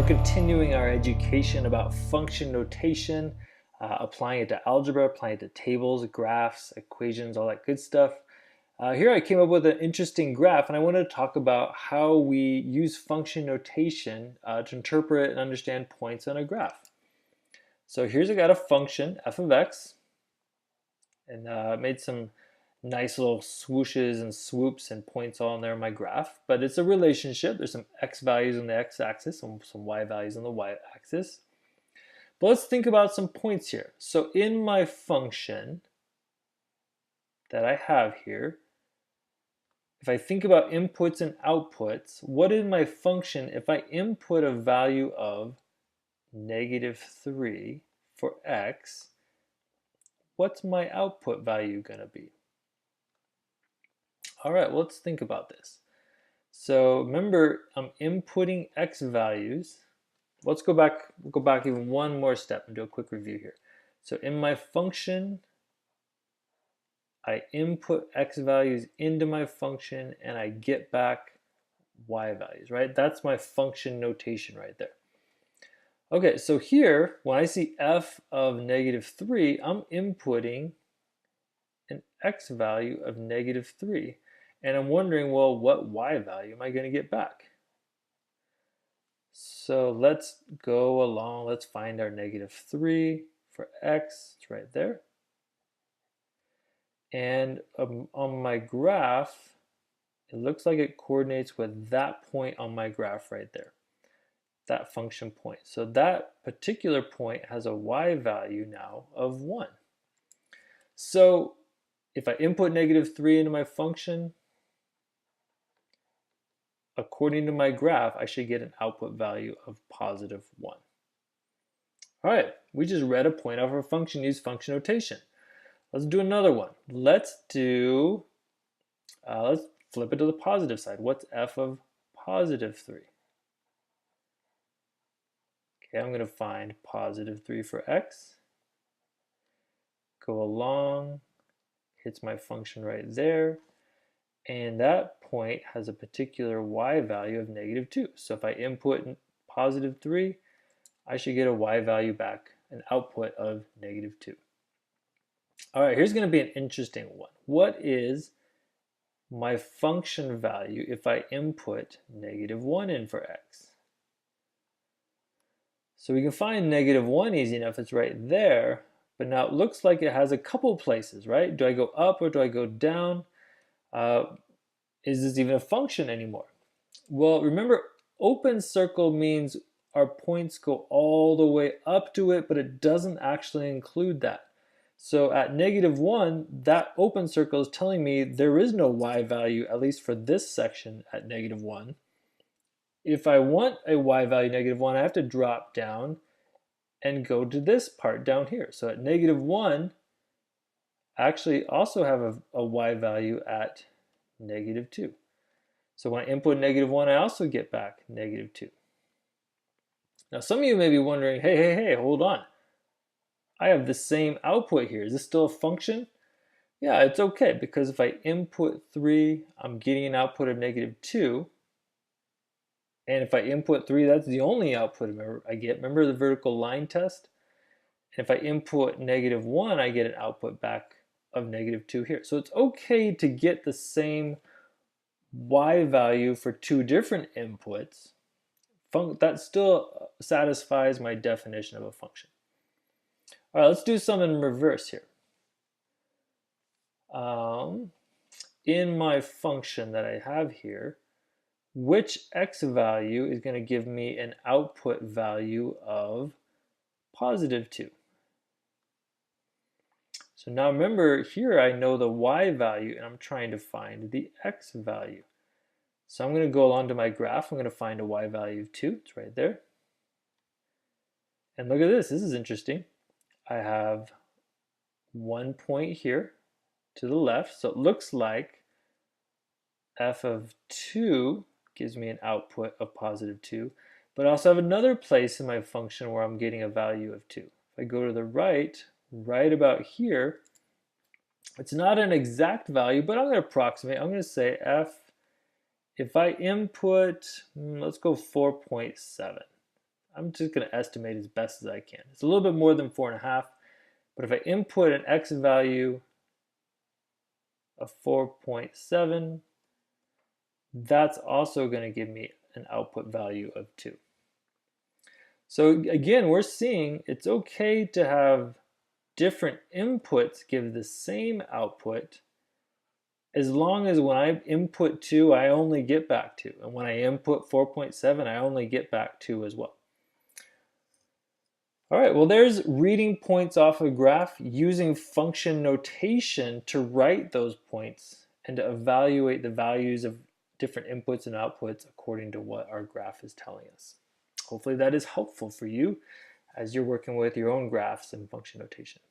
we're continuing our education about function notation, applying it to algebra, applying it to tables, graphs, equations, all that good stuff. Here I came up with an interesting graph, and I wanted to talk about how we use function notation to interpret and understand points on a graph. So here's I got a function, f of x, and made some nice little swooshes and swoops and points all in there in my graph, but it's a relationship. There's some x values on the x-axis and some y values on the y-axis. But let's think about some points here. So in my function that I have here, if I think about inputs and outputs, what is my function if I input a value of -3 for x, what's my output value going to be? All right, well, let's think about this. So remember, I'm inputting x values. Let's go back. We'll go back even one more step and do a quick review here. So in my function, I input x values into my function and I get back y values, right? That's my function notation right there. Okay, so here, when I see f of -3, I'm inputting an x value of -3. And I'm wondering, well, what y value am I going to get back? So let's go along. Let's find our -3 for x. It's right there. And on my graph, it looks like it coordinates with that point on my graph right there, that function point. So that particular point has a y value now of 1. So if I input -3 into my function, according to my graph, I should get an output value of +1. All right, we just read a point off our function, use function notation. Let's do another one. Let's flip it to the positive side. What's f of +3? Okay, I'm going to find +3 for x. Go along, hits my function right there. And that point has a particular y value of -2. So if I input +3, I should get a y value back, an output of -2. All right, here's going to be an interesting one. What is my function value if I input -1 in for x? So we can find -1 easy enough. It's right there. But now it looks like it has a couple places, right? Do I go up or do I go down? Is this even a function anymore? Well, remember, open circle means our points go all the way up to it, but it doesn't actually include that. So at -1, that open circle is telling me there is no y value, at least for this section at -1. If I want a y value -1, I have to drop down and go to this part down here. So at -1, I actually also have a y value at -2. So when I input -1, I also get back -2. Now some of you may be wondering, hey, hold on. I have the same output here. Is this still a function? Yeah, it's okay, because if I input 3, I'm getting an output of -2. And if I input 3, that's the only output I get. Remember the vertical line test? And if I input -1, I get an output back of -2 here. So it's okay to get the same y value for two different inputs. That still satisfies my definition of a function. All right, let's do some in reverse here. In my function that I have here, which x value is going to give me an output value of +2? So now remember, here I know the y value and I'm trying to find the x value. So I'm going to go along to my graph. I'm going to find a y value of 2. It's right there. And look at this. This is interesting. I have one point here to the left. So it looks like f of 2 gives me an output of +2. But I also have another place in my function where I'm getting a value of 2. If I go to the right about here, it's not an exact value, but I'm going to approximate. I'm going to say if I input, let's go 4.7 I'm just going to estimate as best as I can. It's a little bit more than 4.5, but if I input an x value of 4.7, that's also going to give me an output value of 2. So again, we're seeing it's okay to have different inputs give the same output as long as when I input 2, I only get back 2. And when I input 4.7, I only get back 2 as well. All right, well, there's reading points off a graph using function notation to write those points and to evaluate the values of different inputs and outputs according to what our graph is telling us. Hopefully that is helpful for you as you're working with your own graphs and function notation.